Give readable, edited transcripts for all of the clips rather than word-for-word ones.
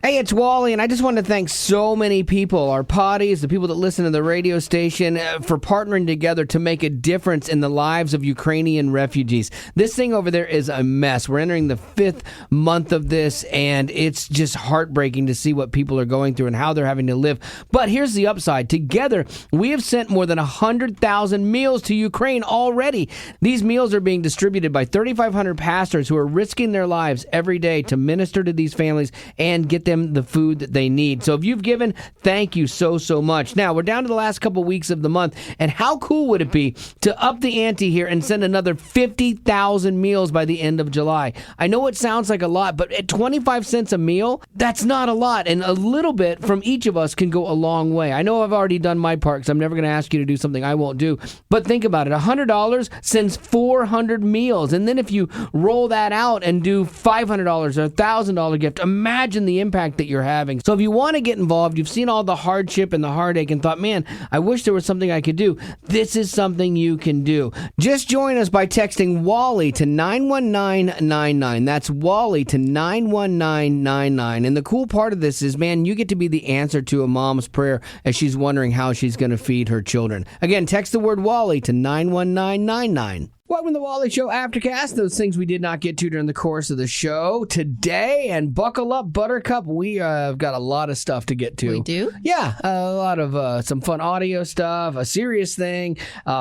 Hey, it's Wally, and I just want to thank so many people, our potties, the people that listen to the radio station, for partnering together to make a difference in the lives of Ukrainian refugees. This thing over there is a mess. We're entering the 5th month of this, and it's just heartbreaking to see what people are going through and how they're having to live. But here's the upside. Together, we have sent more than 100,000 meals to Ukraine already. These meals are being distributed by 3,500 pastors who are risking their lives every day to minister to these families and get them the food that they need. So if you've given, thank you so much. Now, we're down to the last couple weeks of the month, and how cool would it be to up the ante here and send another 50,000 meals by the end of July? I know it sounds like a lot, but at 25 cents a meal, that's not a lot, and a little bit from each of us can go a long way. I know I've already done my part because I'm never going to ask you to do something I won't do, but think about it. $100 sends 400 meals, and then if you roll that out and do $500 or $1,000 gift, imagine the impact that you're having. So if you want to get involved, you've seen all the hardship and the heartache and thought, man, I wish there was something I could do. This is something you can do. Just join us by texting Wally to 91999. That's Wally to 91999. And the cool part of this is, man, you get to be the answer to a mom's prayer as she's wondering how she's going to feed her children. Again, text the word Wally to 91999. Welcome to the Wally Show Aftercast. Those things we did not get to during the course of the show today. And buckle up, Buttercup. We have got a lot of stuff to get to. We do? Yeah, a lot of some fun audio stuff, a serious thing,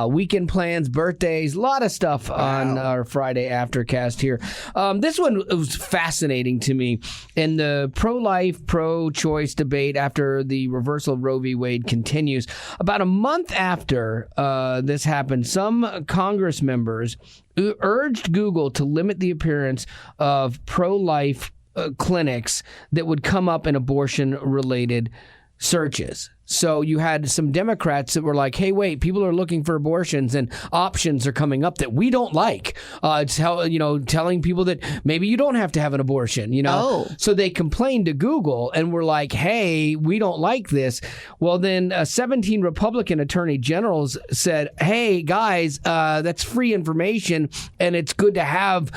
weekend plans, birthdays, a lot of stuff on our Friday Aftercast here. This one was fascinating to me. In the pro-life, pro-choice debate after the reversal of Roe v. Wade continues, about a month after this happened, some Congress members urged Google to limit the appearance of pro-life clinics that would come up in abortion-related searches. So you had some Democrats that were like, hey, wait, people are looking for abortions and options are coming up that we don't like. Telling people that maybe you don't have to have an abortion, So they complained to Google and were like, hey, we don't like this. Well, then 17 Republican attorney generals said, hey, guys, that's free information and it's good to have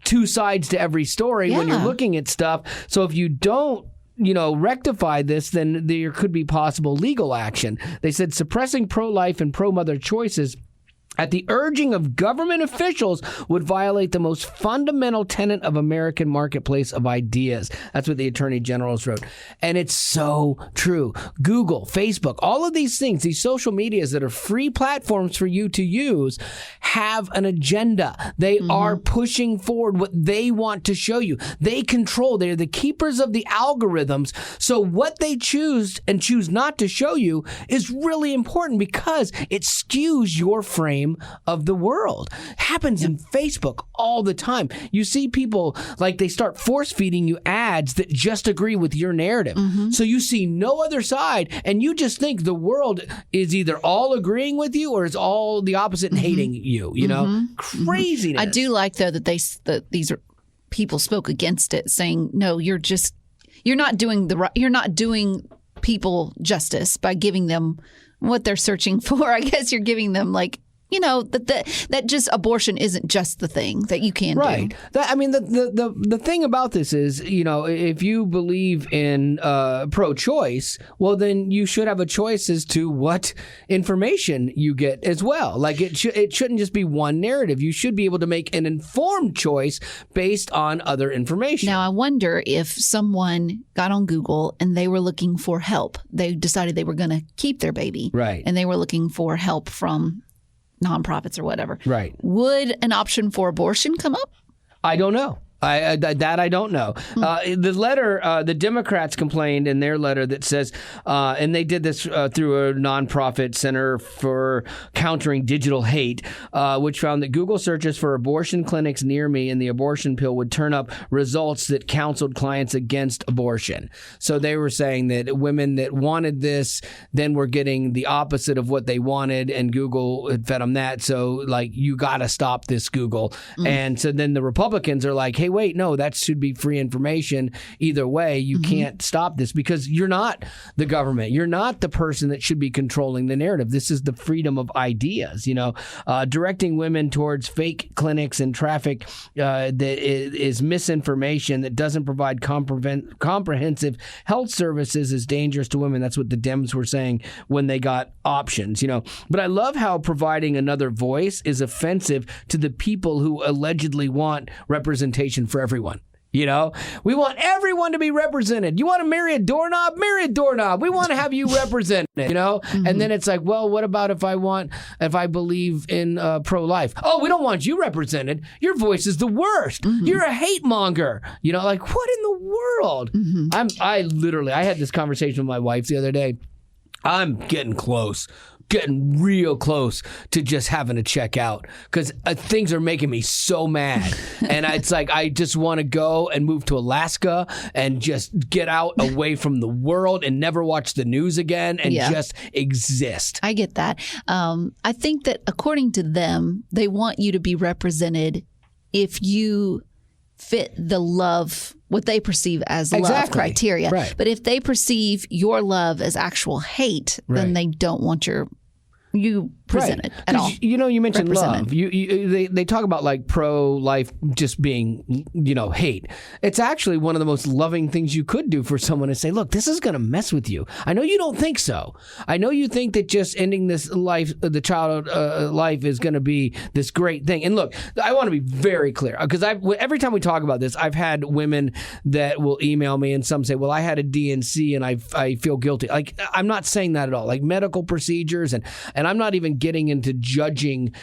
two sides to every story when you're looking at stuff. So if you don't rectify this, then there could be possible legal action. They said suppressing pro-life and pro-mother choices at the urging of government officials would violate the most fundamental tenet of American marketplace of ideas. That's what the attorney generals wrote. And it's so true. Google, Facebook, all of these things, these social medias that are free platforms for you to use, have an agenda. They are pushing forward what they want to show you. They control. They're the keepers of the algorithms. So what they choose and choose not to show you is really important because it skews your frame of the world. It happens in Facebook all the time. You see people like they start force feeding you ads that just agree with your narrative. So you see no other side and you just think the world is either all agreeing with you or is all the opposite and hating you, Craziness. I do like though that these people spoke against it, saying, no, you're not doing people justice by giving them what they're searching for. I guess you're giving them that just abortion isn't just the thing that you can do. Right. The thing about this is, if you believe in pro-choice, well, then you should have a choice as to what information you get as well. Like it shouldn't just be one narrative. You should be able to make an informed choice based on other information. Now, I wonder if someone got on Google and they were looking for help. They decided they were going to keep their baby. Right. And they were looking for help from nonprofits or whatever. Right. Would an option for abortion come up? I don't know. I don't know. The letter, the Democrats complained in their letter that says, and they did this through a nonprofit Center for Countering Digital Hate, which found that Google searches for abortion clinics near me and the abortion pill would turn up results that counseled clients against abortion. So they were saying that women that wanted this then were getting the opposite of what they wanted, and Google had fed them that. So, you got to stop this, Google. And so then the Republicans are like, hey, wait, no, that should be free information. Either way, you can't stop this because you're not the government. You're not the person that should be controlling the narrative. This is the freedom of ideas, directing women towards fake clinics and traffic that is misinformation that doesn't provide comprehensive health services is dangerous to women. That's what the Dems were saying when they got options, But I love how providing another voice is offensive to the people who allegedly want representation for everyone. We want everyone to be represented. You want to marry a doorknob? Marry a doorknob. We want to have you represented, And then it's like, well, what about if I believe in pro-life? Oh, we don't want you represented. Your voice is the worst. You're a hate monger. Like what in the world? I had this conversation with my wife the other day. I'm getting real close to just having to check out because things are making me so mad. And it's like I just want to go and move to Alaska and just get out away from the world and never watch the news again and just exist. I get that. I think that according to them, they want you to be represented if you fit the love, what they perceive as love criteria. Right. But if they perceive your love as actual hate, then they don't want you presented at all. You mentioned love. They talk about like pro-life just being, hate. It's actually one of the most loving things you could do for someone to say, look, this is going to mess with you. I know you don't think so. I know you think that just ending this life, the child life is going to be this great thing. And look, I want to be very clear because every time we talk about this, I've had women that will email me and some say, well, I had a DNC and I feel guilty. Like, I'm not saying that at all. Like medical procedures and I'm not even getting into judging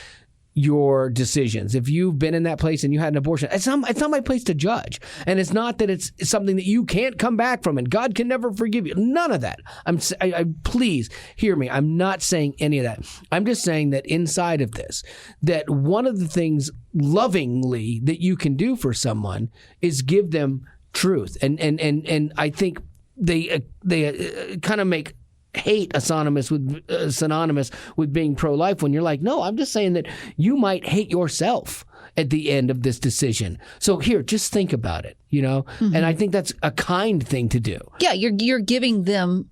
your decisions. If you've been in that place and you had an abortion, it's not my place to judge. And it's not that it's something that you can't come back from and God can never forgive you. None of that. Please hear me. I'm not saying any of that. I'm just saying that inside of this, that one of the things lovingly that you can do for someone is give them truth. And I think they kind of make hate synonymous with being pro-life when you're like, no, I'm just saying that you might hate yourself at the end of this decision. So here, just think about it, And I think that's a kind thing to do. Yeah, you're giving them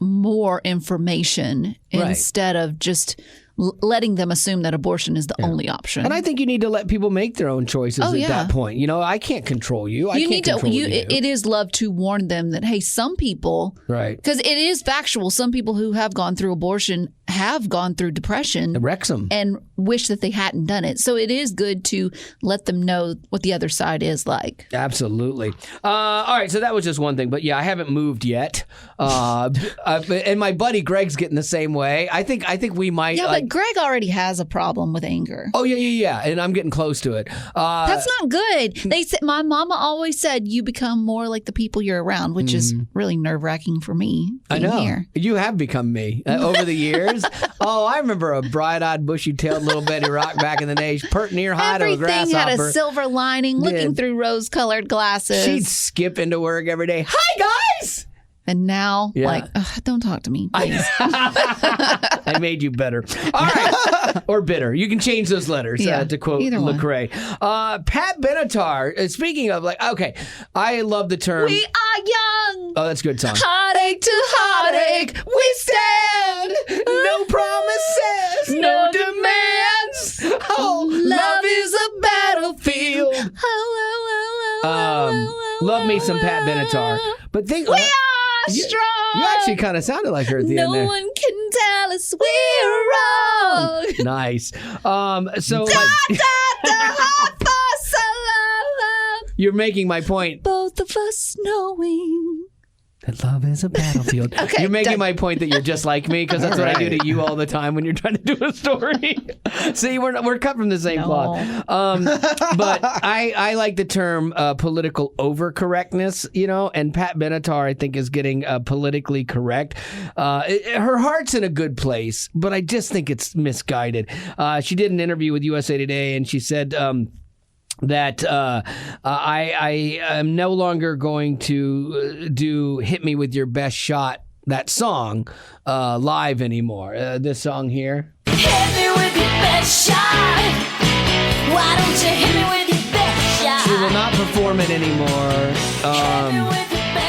more information instead of just letting them assume that abortion is the only option. And I think you need to let people make their own choices at that point. I can't control you. It is love to warn them that, hey, some people, because it is factual, some people who have gone through abortion have gone through depression. It wrecks them. And wish that they hadn't done it. So it is good to let them know what the other side is like. Absolutely. All right, so that was just one thing. But yeah, I haven't moved yet. And my buddy Greg's getting the same way. I think we might. Yeah, but Greg already has a problem with anger. Oh, yeah. And I'm getting close to it. That's not good. They said, my mama always said you become more like the people you're around, which is really nerve-wracking for me. I know. Here. You have become me over the years. Oh, I remember a bright-eyed, bushy-tailed little Betty Rock back in the day, pert near high to a grasshopper. Everything had a silver lining, looking through rose-colored glasses. She'd skip into work every day. Hi, guys! And now, don't talk to me, please. I made you better. All right. Or bitter. You can change those letters, to quote Lecrae. Pat Benatar, speaking of, I love the term. We are young. Oh, that's a good song. Heartache to heartache, we stand. No promises, no demands. Oh, love is a battlefield. Love me some Pat Benatar. But think... We are strong. You actually kind of sounded like her at the end there. No one can tell us we're wrong. Nice. You're making my point. Both of us knowing that love is a battlefield. Okay, you're making my point that you're just like me because that's what I do to you all the time when you're trying to do a story. See, we're cut from the same cloth. But I like the term political overcorrectness, and Pat Benatar, I think, is getting politically correct. Her heart's in a good place, but I just think it's misguided. She did an interview with USA Today, and she said... that I am no longer going to do "Hit Me With Your Best Shot," that song, live anymore. This song here. Hit me with your best shot. Why don't you hit me with your best shot? She will not perform it anymore.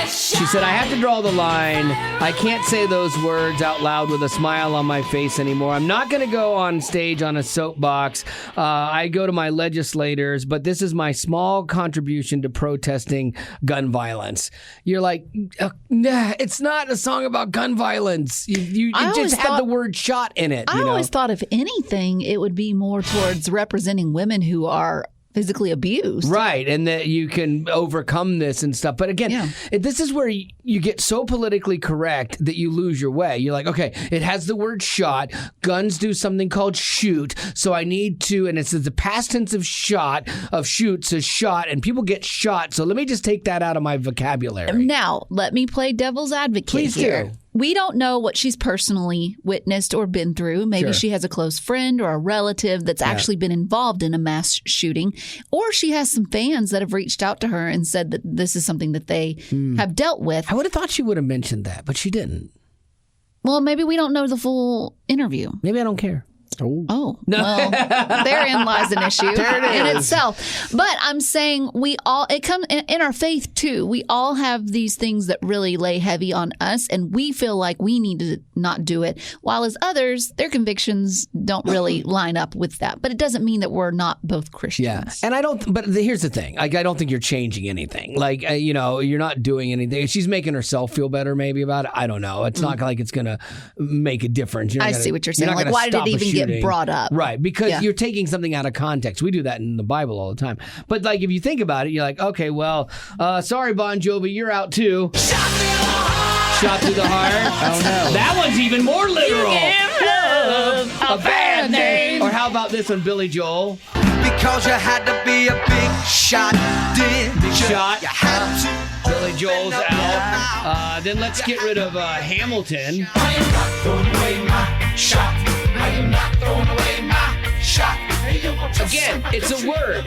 She said, I have to draw the line. I can't say those words out loud with a smile on my face anymore. I'm not going to go on stage on a soapbox. I go to my legislators, but this is my small contribution to protesting gun violence. You're like, nah, it's not a song about gun violence. It just had the word shot in it. I always thought, if anything, it would be more towards representing women who are physically abused. Right, and that you can overcome this and stuff. But again, this is where you get so politically correct that you lose your way. You're like, okay, it has the word shot. Guns do something called shoot. So I need to, and it's the past tense of shot, of shoot, says shot, and people get shot. So let me just take that out of my vocabulary. Now, let me play devil's advocate Please here. do. We don't know what she's personally witnessed or been through. Maybe she has a close friend or a relative that's actually been involved in a mass shooting, or she has some fans that have reached out to her and said that this is something that they have dealt with. I would have thought she would have mentioned that, but she didn't. Well, maybe we don't know the full interview. Maybe I don't care. Oh, well, therein lies an issue in itself. But I'm saying it comes in our faith too. We all have these things that really lay heavy on us, and we feel like we need to not do it. While as others, their convictions don't really line up with that. But it doesn't mean that we're not both Christians. Yeah, and but here's the thing. Like, I don't think you're changing anything. Like, you're not doing anything. She's making herself feel better maybe about it. I don't know. It's not like it's going to make a difference. I see what you're saying. Like, why did it even get brought up? Right, because you're taking something out of context. We do that in the Bible all the time. But like, if you think about it, you're like, okay, well, sorry, Bon Jovi, you're out too. Shot through the heart. Oh no, that one's even more literal. A bad name. Or how about this one, Billy Joel? Because you had to be a big shot, Big shot. You had to. Billy Joel's out. Then let's get rid of Hamilton. I am not throwing away my shot. I am not throwing away my shot. Again, it's a word.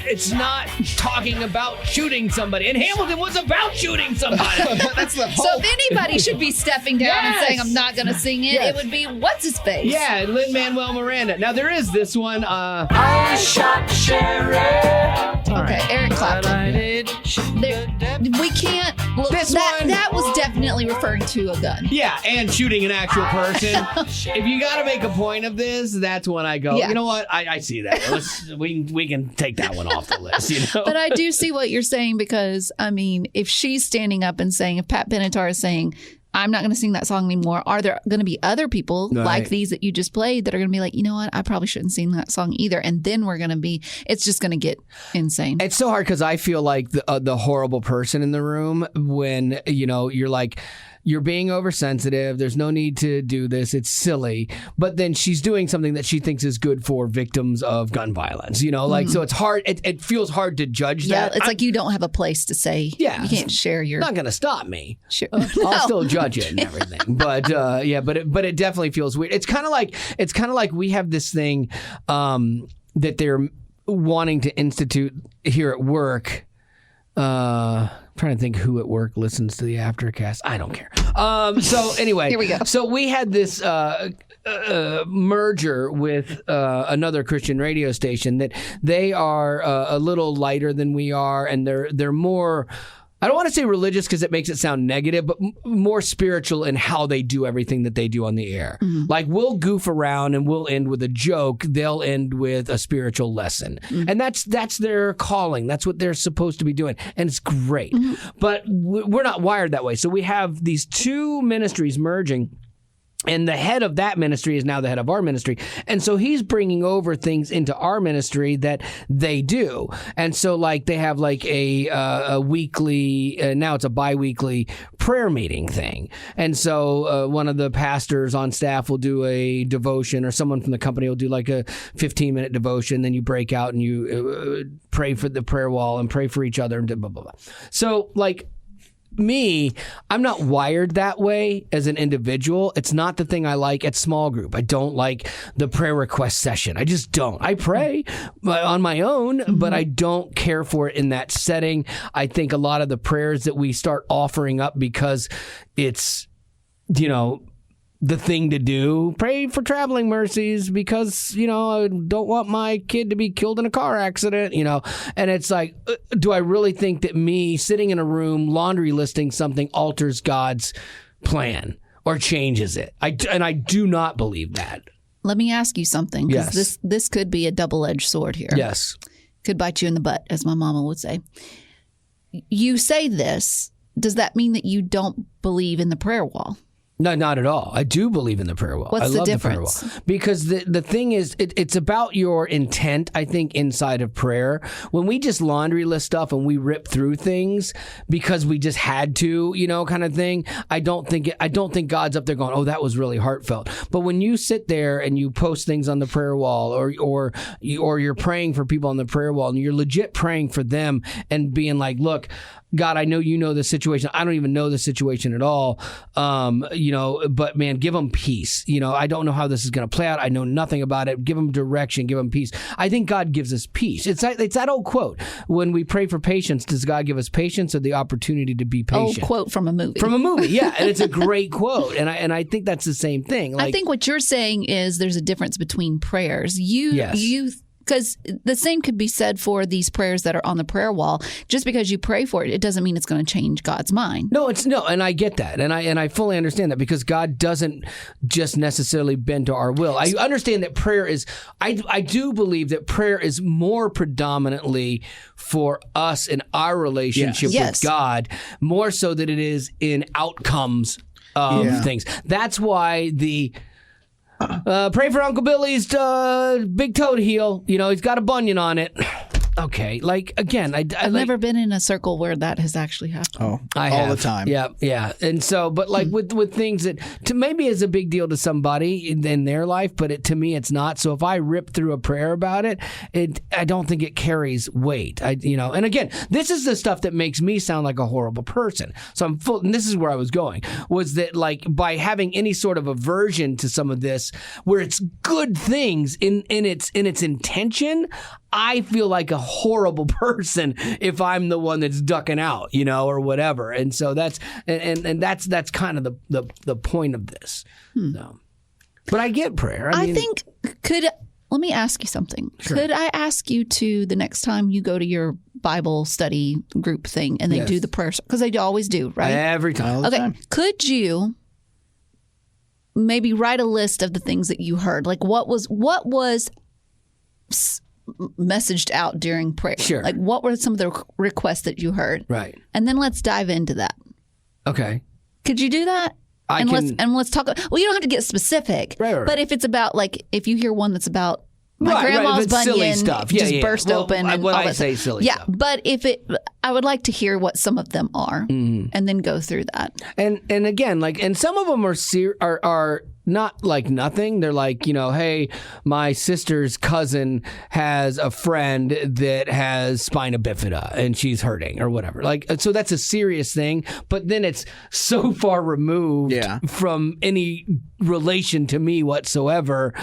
It's not talking about shooting somebody. And Hamilton was about shooting somebody. That's the whole. So if anybody should be stepping down and saying, I'm not going to sing it, it would be, what's his face? Yeah, Lin-Manuel Miranda. Now, there is this one. I shot Sherry. Okay, Eric Clapton. We can't. Look, that was definitely referring to a gun. Yeah, and shooting an actual person. If you got to make a point of this, that's when I go, you know what? I see that. We can take that one off the list. But I do see what you're saying, because, I mean, if she's standing up and saying, if Pat Benatar is saying, I'm not going to sing that song anymore, are there going to be other people like these that you just played that are going to be like, you know what, I probably shouldn't sing that song either? And then it's just going to get insane. It's so hard because I feel like the horrible person in the room when, you're like, you're being oversensitive. There's no need to do this. It's silly. But then she's doing something that she thinks is good for victims of gun violence. So it's hard. It feels hard to judge that. Yeah, it's like you don't have a place to say. Yeah, you can't share your. Not going to stop me. Sure. I'll still judge it and everything. But but it definitely feels weird. It's kind of like we have this thing that they're wanting to institute here at work. Trying to think who at work listens to the Aftercast. I don't care. So anyway, here we go. So we had this merger with another Christian radio station that they are a little lighter than we are, and they're more. I don't want to say religious because it makes it sound negative, but more spiritual in how they do everything that they do on the air. Mm-hmm. Like, we'll goof around and we'll end with a joke. They'll end with a spiritual lesson. Mm-hmm. And that's their calling. That's what they're supposed to be doing. And it's great. Mm-hmm. But we're not wired that way. So we have these two ministries merging. And the head of that ministry is now the head of our ministry. And so he's bringing over things into our ministry that they do. And so, like, they have like a weekly, now it's a bi-weekly prayer meeting thing. And so one of the pastors on staff will do a devotion, or someone from the company will do like a 15-minute devotion. Then you break out and you pray for the prayer wall and pray for each other and blah, blah, blah. So, like, me, I'm not wired that way as an individual. It's not the thing I like at small group. I don't like the prayer request session. I just don't. I pray on my own, but I don't care for it in that setting. I think a lot of the prayers that we start offering up because it's, the thing to do. Pray for traveling mercies because, I don't want my kid to be killed in a car accident, And it's like, do I really think that me sitting in a room laundry listing something alters God's plan or changes it? I do not believe that. Let me ask you something, because Yes. this could be a double-edged sword here. Yes. Could bite you in the butt, as my mama would say. You say this. Does that mean that you don't believe in the prayer wall? No, not at all. I do believe in the prayer wall. What's I the love difference? The prayer wall. Because the thing is, it's about your intent, I think, inside of prayer. When we just laundry list stuff and we rip through things because we just had to, kind of thing, I don't think God's up there going, oh, that was really heartfelt. But when you sit there and you post things on the prayer wall or you're praying for people on the prayer wall and you're legit praying for them and being like, look, God, I know you know the situation. I don't even know the situation at all. But man, give them peace. I don't know how this is going to play out. I know nothing about it. Give them direction. Give them peace. I think God gives us peace. It's that old quote. When we pray for patience, does God give us patience or the opportunity to be patient? Old quote from a movie. From a movie, yeah. And it's a great quote. And I think that's the same thing. I think what you're saying is there's a difference between prayers. Yes. Because the same could be said for these prayers that are on the prayer wall. Just because you pray for it, it doesn't mean it's going to change God's mind. No, and I get that, and I fully understand that because God doesn't just necessarily bend to our will. I understand that prayer is. I do believe that prayer is more predominantly for us in our relationship Yes. with God, more so than it is in outcomes of things. That's why the. Pray for Uncle Billy's big toe to heal. He's got a bunion on it. Okay, again, I've never been in a circle where that has actually happened. Oh, I all have. the time. Yeah. And so, but with things that to maybe is a big deal to somebody in their life, but to me it's not. So if I rip through a prayer about it, I don't think it carries weight. And again, this is the stuff that makes me sound like a horrible person. So I'm full, and this is where I was going, was that by having any sort of aversion to some of this, where it's good things in its intention, I feel like a horrible person if I'm the one that's ducking out, or whatever. And so that's kind of the point of this. So, but I get prayer. I mean, Let me ask you something. Sure. Could I ask you to, the next time you go to your Bible study group thing and they do the prayer, because they always do, right? Every time. Okay. Could you maybe write a list of the things that you heard? Like what was messaged out during prayer? Sure. Like what were some of the requests that you heard? Right. And then let's dive into that. Okay. Could you do that? Let's talk. Well, you don't have to get specific. Right. But if it's about if you hear one that's about my Right, grandma's if it's silly bunion stuff. just burst Well, open. And when all I that say stuff. silly stuff. But I would like to hear what some of them are, and then go through that. And again, and some of them are not like nothing. They're like, hey, my sister's cousin has a friend that has spina bifida and she's hurting or whatever. So that's a serious thing. But then it's so far removed from any relation to me whatsoever,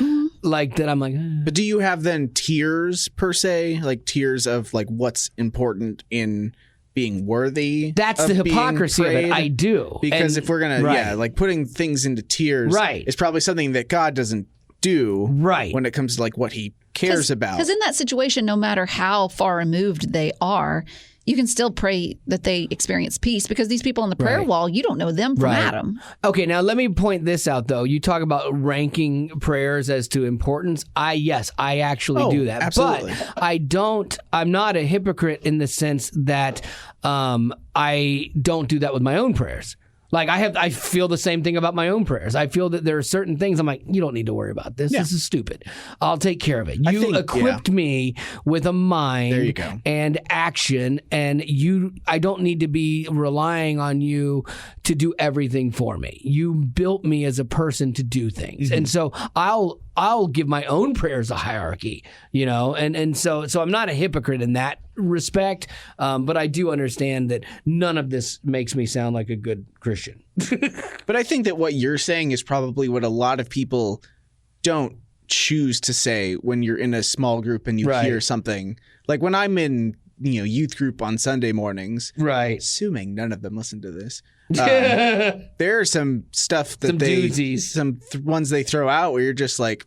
that I'm like. But do you have then tiers per se, like tiers of what's important in being worthy? That's of the being hypocrisy of prayed? it. I do. Because And- if we're gonna, right. putting things into tiers, Right. is probably something that God doesn't do, Right. when it comes to what He cares about. Because in that situation, no matter how far removed they are, you can still pray that they experience peace, because these people on the prayer Right. wall, you don't know them from Right. Adam. Okay, now let me point this out, though. You talk about ranking prayers as to importance. I actually do that. Absolutely. But I'm not a hypocrite in the sense that I don't do that with my own prayers. I feel the same thing about my own prayers. I feel that there are certain things I'm like, you don't need to worry about this. Yeah. This is stupid. I'll take care of it. I You think, equipped me with a mind There you go. and action, and I don't need to be relying on you to do everything for me. You built me as a person to do things. And so I'll give my own prayers a hierarchy, and so I'm not a hypocrite in that respect, but I do understand that none of this makes me sound like a good Christian. But I think that what you're saying is probably what a lot of people don't choose to say when you're in a small group and you Right. hear something. Like when I'm in youth group on Sunday mornings. Right. Assuming none of them listen to this. There are some stuff that ones they throw out where you're just like,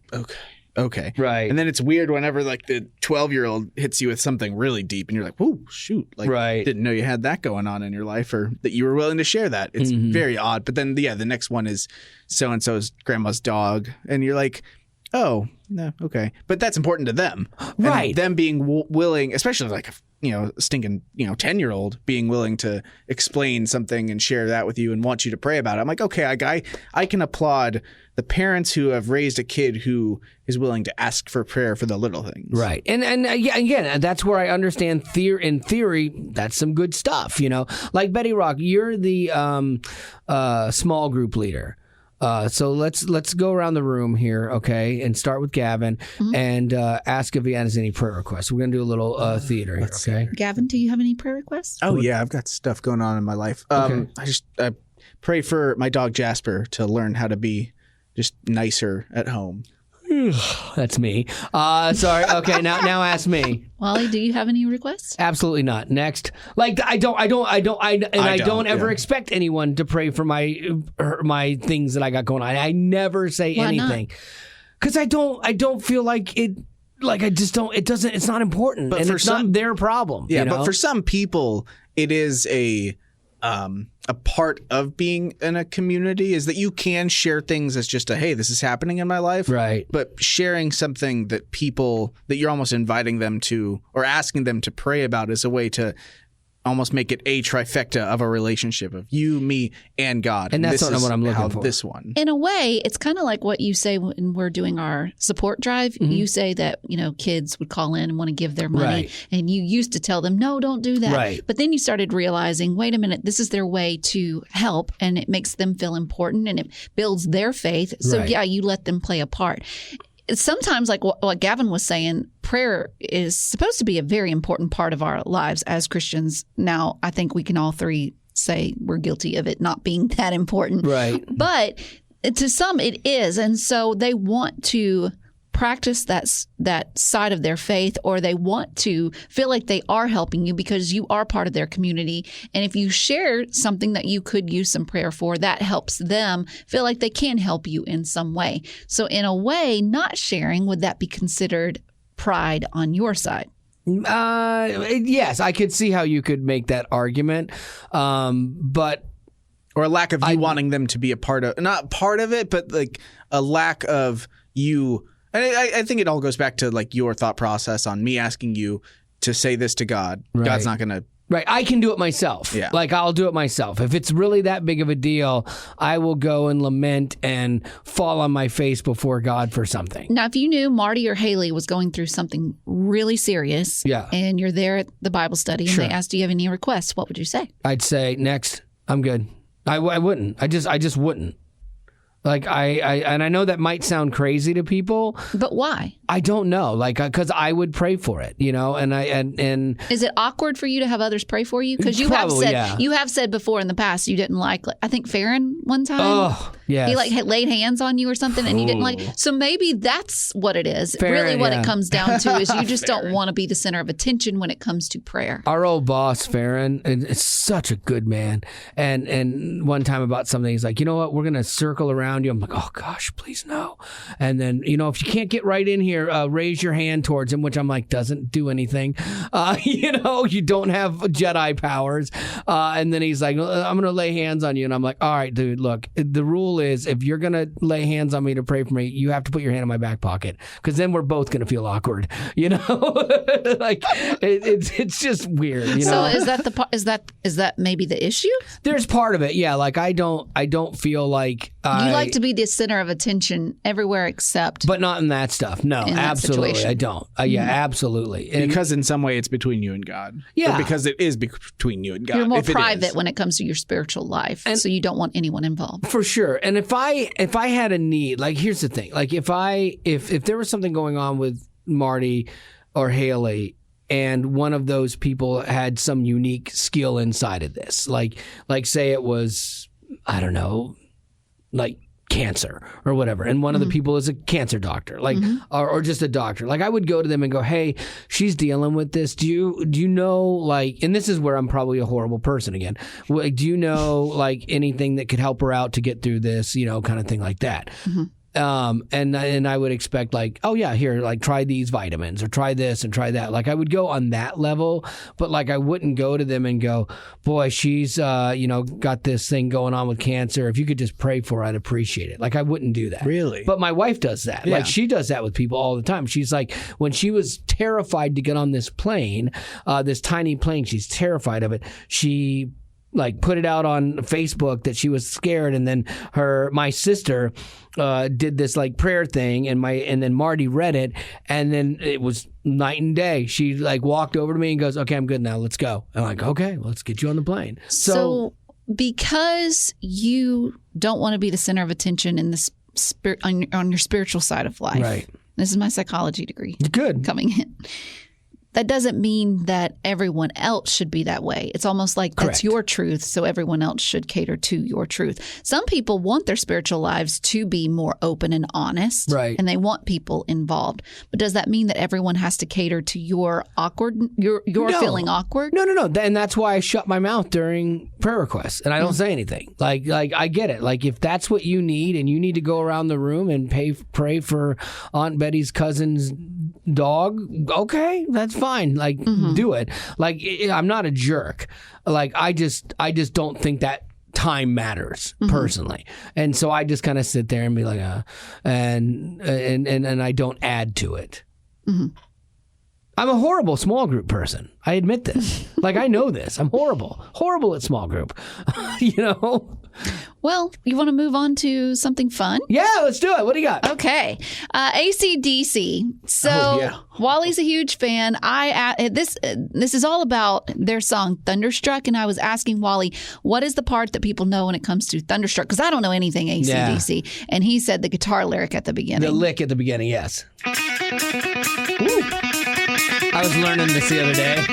okay. Right. And then it's weird whenever like the 12-year-old hits you with something really deep and you're like, whoa, shoot. Like, didn't know you had that going on in your life or that you were willing to share that. It's very odd. But then, the next one is so-and-so's grandma's dog. And you're like, oh, no, okay. But that's important to them. Right. And them being willing, especially like a stinking 10-year-old being willing to explain something and share that with you and want you to pray about it. I'm like, okay, I can applaud the parents who have raised a kid who is willing to ask for prayer for the little things. Right. And again, that's where I understand in theory, that's some good stuff, Like Betty Rock, you're the small group leader. So let's go around the room here, okay, and start with Gavin and ask if he has any prayer requests. We're going to do a little theater here, okay? Gavin, do you have any prayer requests? Oh, yeah, I've got stuff going on in my life. Okay. I pray for my dog Jasper to learn how to be just nicer at home. That's me. Sorry. Okay, now ask me. Wally, do you have any requests? Absolutely not. Next. Like I don't ever expect anyone to pray for my things that I got going on. I never say anything. Cuz I don't feel like it. Like I just don't. It doesn't. It's not important, but it's not their problem. Yeah, but for some people, it is a part of being in a community is that you can share things as just hey, this is happening in my life. Right. But sharing something that you're almost inviting them to or asking them to pray about is a way to almost make it a trifecta of a relationship of you, me, and God. And that's what I'm looking for. This one. In a way, it's kind of like what you say when we're doing our support drive. You say that, kids would call in and want to give their money. Right. And you used to tell them, no, don't do that. Right. But then you started realizing, wait a minute, this is their way to help and it makes them feel important and it builds their faith. So Right. yeah, you let them play a part. Sometimes, like what Gavin was saying, prayer is supposed to be a very important part of our lives as Christians. Now, I think we can all three say we're guilty of it not being that important. Right. But to some, it is. And so they want to practice that side of their faith, or they want to feel like they are helping you because you are part of their community. And if you share something that you could use some prayer for, that helps them feel like they can help you in some way. So in a way, not sharing, would that be considered pride on your side? Yes, I could see how you could make that argument, but or a lack of you wanting them to be a part of, not part of it, but like a lack of you. And I think it all goes back to like your thought process on me asking you to say this to God. Right. God's not going to. Right. I can do it myself. Yeah. Like I'll do it myself. If it's really that big of a deal, I will go and lament and fall on my face before God for something. Now, if you knew Marty or Haley was going through something really serious, and you're there at the Bible study and they asked, do you have any requests? What would you say? I'd say, next, I'm good. I wouldn't. I just wouldn't. Like and I know that might sound crazy to people, but why? I don't know. Like, because I would pray for it, and is it awkward for you to have others pray for you? Because you have said before in the past you didn't like. I think Farron one time. Oh, yes. He laid hands on you or something, and you didn't like. So maybe that's what it is. Farron, really, what it comes down to is you just don't want to be the center of attention when it comes to prayer. Our old boss Farron is such a good man, and one time about something, he's like, you know what, we're gonna circle around you. I'm like, oh gosh, please no. And then, if you can't get right in here, raise your hand towards him, which I'm like, doesn't do anything. You don't have Jedi powers. And then he's like, I'm going to lay hands on you. And I'm like, all right, dude, look, the rule is if you're going to lay hands on me to pray for me, you have to put your hand in my back pocket, because then we're both going to feel awkward, like it's just weird. So is that maybe the issue? There's part of it. Yeah. Like I don't feel like you like to be the center of attention everywhere except. But not in that stuff. No, absolutely. Situation. I don't. Yeah, absolutely. And because in some way it's between you and God. Yeah. Or because it is between you and God. You're more private when it comes to your spiritual life. And so you don't want anyone involved. For sure. And if I had a need, like here's the thing. Like if there was something going on with Marty or Haley, and one of those people had some unique skill inside of this, like say it was, I don't know, like cancer or whatever, and one of the people is a cancer doctor, like, or just a doctor. Like, I would go to them and go, hey, she's dealing with this. Do you know, like, and this is where I'm probably a horrible person again. Like, do you know, like, anything that could help her out to get through this, kind of thing like that. And I would expect, like, oh yeah, here, like, try these vitamins or try this and try that. Like, I would go on that level, but like, I wouldn't go to them and go, boy, she's got this thing going on with cancer. If you could just pray for her, I'd appreciate it. Like, I wouldn't do that. Really? But my wife does that. Yeah. Like, she does that with people all the time. She's like, when she was terrified to get on this plane, this tiny plane, she's terrified of it. She like put it out on Facebook that she was scared, and then my sister did this like prayer thing, and then Marty read it, and then it was night and day. She like walked over to me and goes, "Okay, I'm good now. Let's go." I'm like, "Okay, let's get you on the plane." So because you don't want to be the center of attention in the on your spiritual side of life, right? This is my psychology degree. Good coming in. That doesn't mean that everyone else should be that way. It's almost like that's your truth, so everyone else should cater to your truth. Some people want their spiritual lives to be more open and honest, right? And they want people involved. But does that mean that everyone has to cater to your feeling awkward? No. And that's why I shut my mouth during prayer requests, and I don't say anything. Like I get it. Like, if that's what you need, and you need to go around the room and pray for Aunt Betty's cousin's dog, okay, that's fine. Like, do it. Like, I'm not a jerk. Like, I just don't think that time matters personally, and so I just kind of sit there and be like, and I don't add to it. I'm a horrible small group person. I admit this. Like, I know this. I'm horrible at small group. Well, you want to move on to something fun? Yeah, let's do it. What do you got? Okay, ACDC. So Wally's a huge fan. This is all about their song Thunderstruck, and I was asking Wally, what is the part that people know when it comes to Thunderstruck? Because I don't know anything ACDC, and he said the guitar lyric at the beginning. The lick at the beginning, yes. Ooh. I was learning this the other day.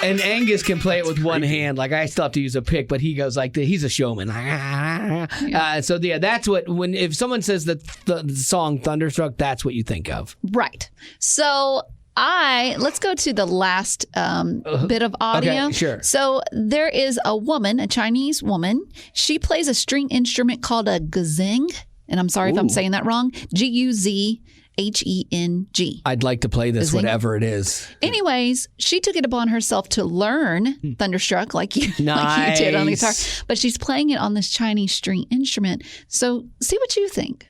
And Angus can play it with one hand. Like, I still have to use a pick, but he goes like, he's a showman. So that's what, if someone says the song Thunderstruck, that's what you think of. Right. So let's go to the last bit of audio. Okay, sure. So there is a woman, a Chinese woman. She plays a string instrument called a guzhen. And I'm sorry if I'm saying that wrong. Guzheng. I'd like to play this, whatever it is. Anyways, she took it upon herself to learn Thunderstruck like you did on the guitar. But she's playing it on this Chinese string instrument. So see what you think.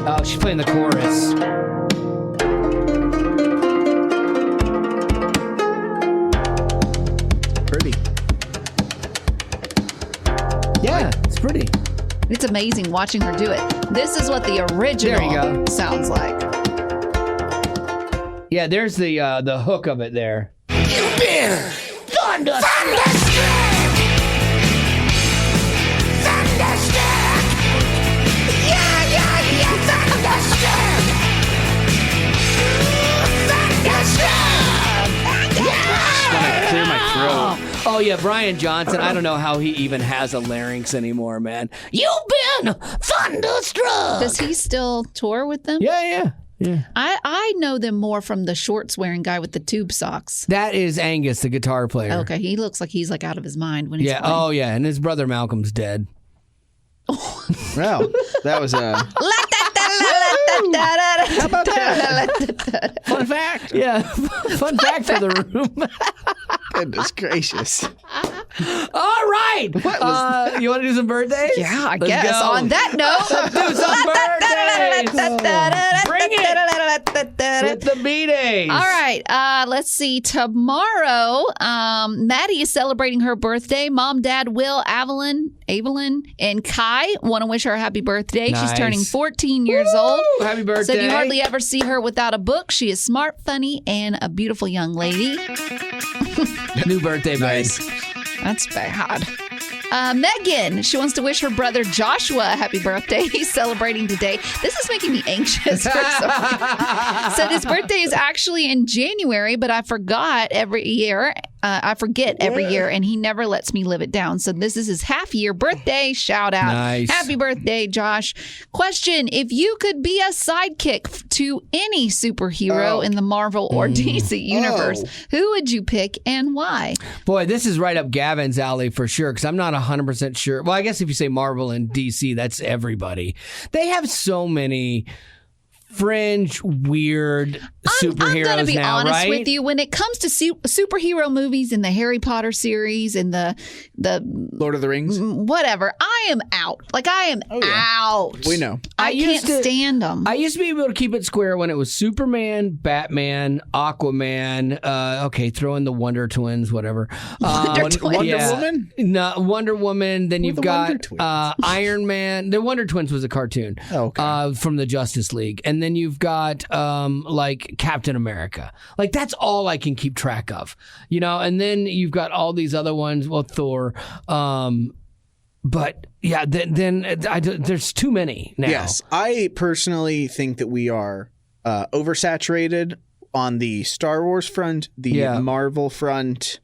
Oh, she's playing the chorus. Pretty. Yeah, it's pretty. It's amazing watching her do it. This is what the original sounds like. Yeah, there's the hook of it there. You've been Thunderstruck! Yeah, Thunderstruck! Just want to clear my throat. Oh, yeah, Brian Johnson. I don't know how he even has a larynx anymore, man. You've been Thunderstruck! Does he still tour with them? Yeah. I know them more from the shorts wearing guy with the tube socks. That is Angus, the guitar player. Okay, he looks like he's like out of his mind when he's playing. Oh, yeah, and his brother Malcolm's dead. Well, that was a... How about that? Fun fact. Yeah, fun fact for the room. Goodness gracious. All right. You want to do some birthdays? Yeah, I Let's guess. go. On that note, Let's do some birthdays. Bring it. With the B-Days. All right. Let's see. Tomorrow, Maddie is celebrating her birthday. Mom, Dad, Will, Evelyn, and Kai want to wish her a happy birthday. Nice. She's turning 14 years old. Happy birthday. Said you hardly ever see her without a book. She is smart, funny, and a beautiful young lady. New birthday, Nice. That's bad. Megan, she wants to wish her brother Joshua a happy birthday. He's celebrating today. This is making me anxious for some reason. Said his birthday is actually in January, but I forgot every year. I forget every year, and he never lets me live it down. So this is his half-year birthday. Shout out. Nice. Happy birthday, Josh. Question, if you could be a sidekick to any superhero in the Marvel or DC universe, who would you pick and why? Boy, this is right up Gavin's alley for sure, because I'm not 100% sure. Well, I guess if you say Marvel and DC, that's everybody. They have so many fringe, weird superheroes I'm gonna be now, honest right? with you. When it comes to superhero movies in the Harry Potter series and the Lord of the Rings. whatever, I am out. Like I am out. We know. I can't stand them. I used to be able to keep it square when it was Superman, Batman, Aquaman. Okay, throw in the Wonder Twins, whatever. Wonder Twins. Wonder Woman? No, Wonder Woman. Then you've the got Wonder Twins? Iron Man. The Wonder Twins was a cartoon from the Justice League. And then you've got like Captain America. Like that's all I can keep track of, you know. And then you've got all these other ones. Well, Thor. But yeah, then there's too many now. Yes, I personally think that we are oversaturated on the Star Wars front, the Marvel front.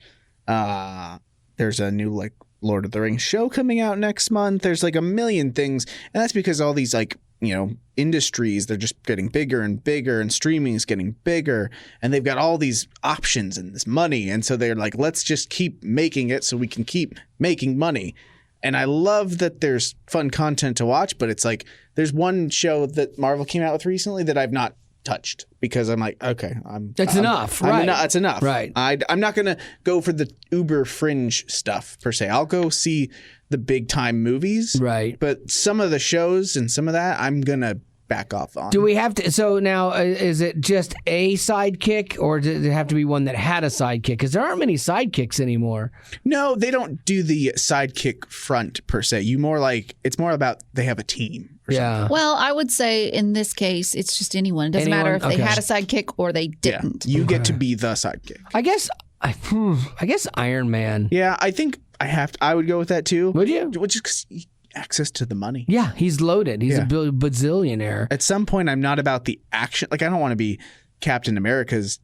There's a new like Lord of the Rings show coming out next month. There's like a million things, and that's because all these like, you know, industries, they're just getting bigger and bigger, and streaming is getting bigger, and they've got all these options and this money, and so they're like, let's just keep making it so we can keep making money. And I love that there's fun content to watch, but it's like there's one show that Marvel came out with recently that I've not touched because I'm like, okay, that's enough. Right. That's enough. Right. I'm not going to go for the uber fringe stuff per se. I'll go see the big time movies. Right. But some of the shows and some of that, I'm going to back off on. Do we have to? So now, is it just a sidekick, or does it have to be one that had a sidekick? Because there aren't many sidekicks anymore. No, they don't do the sidekick front per se. It's more about they have a team. Yeah. Well, I would say in this case, it's just anyone. It doesn't matter if they had a sidekick or they didn't. Yeah. You get to be the sidekick. I guess Iron Man. Yeah, I think I would go with that too. Would you? Which is 'cause access to the money. Yeah, he's loaded. He's a bazillionaire. At some point, I'm not about the action. Like, I don't want to be Captain America's,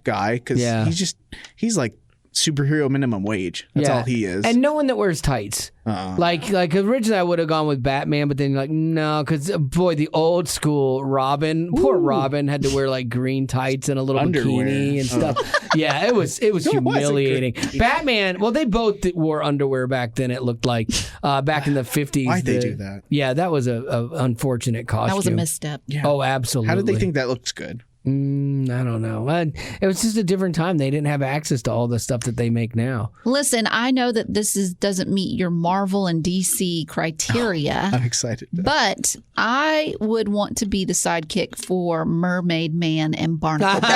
guy, because he's like superhero minimum wage. That's all he is. And no one that wears tights. Like originally I would have gone with Batman, but then like no, because boy, the old school Robin, poor Robin had to wear like green tights and a little bikini and stuff. Yeah, it was humiliating. Batman, well, they both wore underwear back then. It looked like back in the 50s. Why'd they do that? Yeah, that was a unfortunate costume. That was a misstep. Yeah. Oh, absolutely. How did they think that looked good? I don't know. It was just a different time. They didn't have access to all the stuff that they make now. Listen, I know that this doesn't meet your Marvel and DC criteria. I'm excited. But I would want to be the sidekick for Mermaid Man and Barnacle Boy.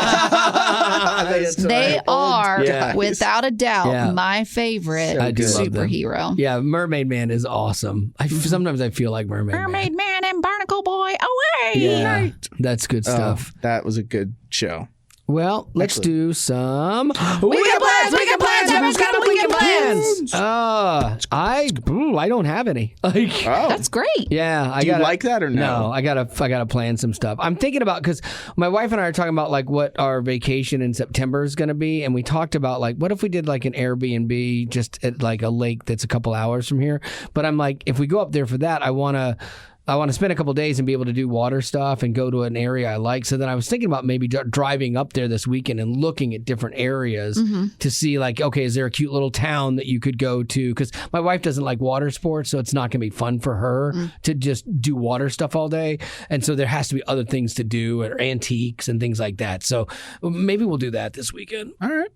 They are, without a doubt, my favorite superhero. Yeah, Mermaid Man is awesome. Sometimes I feel like Mermaid Man and Barnacle Boy away. Yeah, that's good stuff. That was a good show. Well, let's do some weekend plans. Everyone's got a weekend plans. I don't have any. That's great. Yeah, do you like that or no? No, I gotta plan some stuff. I'm thinking about, because my wife and I are talking about like what our vacation in September is going to be, and we talked about like what if we did like an Airbnb just at like a lake that's a couple hours from here. But I'm like, if we go up there for that, I want to spend a couple days and be able to do water stuff and go to an area I like. So then I was thinking about maybe driving up there this weekend and looking at different areas to see like, okay, is there a cute little town that you could go to? Because my wife doesn't like water sports, so it's not going to be fun for her to just do water stuff all day. And so there has to be other things to do, or antiques and things like that. So maybe we'll do that this weekend. All right.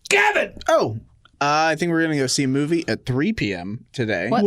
Gavin! I think we're going to go see a movie at 3 p.m. today. What?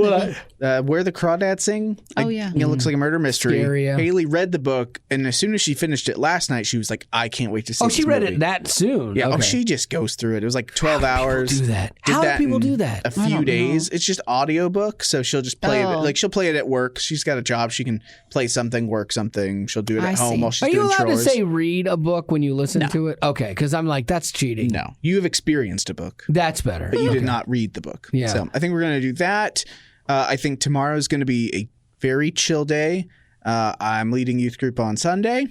Where the Crawdads Sing. Oh, yeah. It looks like a murder mystery. Scary, yeah. Haley read the book, and as soon as she finished it last night, she was like, I can't wait to see this she read movie. it that soon? Yeah. Okay. Oh, she just goes through it. It was like 12 hours. People do that. How do people do that? A few days. It's just audiobook, so she'll just play it. Like, she'll play it at work. She's got a job. She can play something, work something. She'll do it at home while she's doing chores. Are you allowed to say read a book when you listen to it? Okay, because I'm like, that's cheating. No. You have experienced a book. That's better. matter. But you did not read the book. Yeah. So I think we're going to do that. I think tomorrow is going to be a very chill day. I'm leading youth group on Sunday.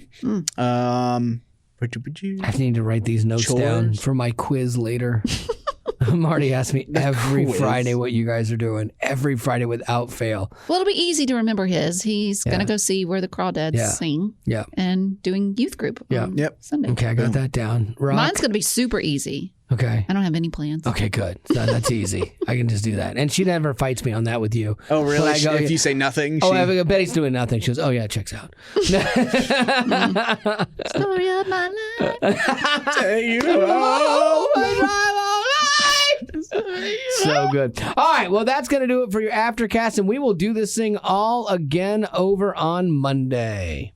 I need to write these notes down for my quiz later. Marty asks me every Friday what you guys are doing. Every Friday without fail. Well, it'll be easy to remember his. He's going to go see where the crawdads sing. Yeah. And doing youth group on Sunday. Okay, I got that down. Rock. Mine's going to be super easy. Okay. I don't have any plans. Okay, good. That's easy. I can just do that. And she never fights me on that with you. Oh, really? If you say nothing? I Betty's doing nothing. She goes, oh, yeah, it checks out. Story of my life. So good. All right, well, that's going to do it for your Aftercast, and we will do this thing all again over on Monday.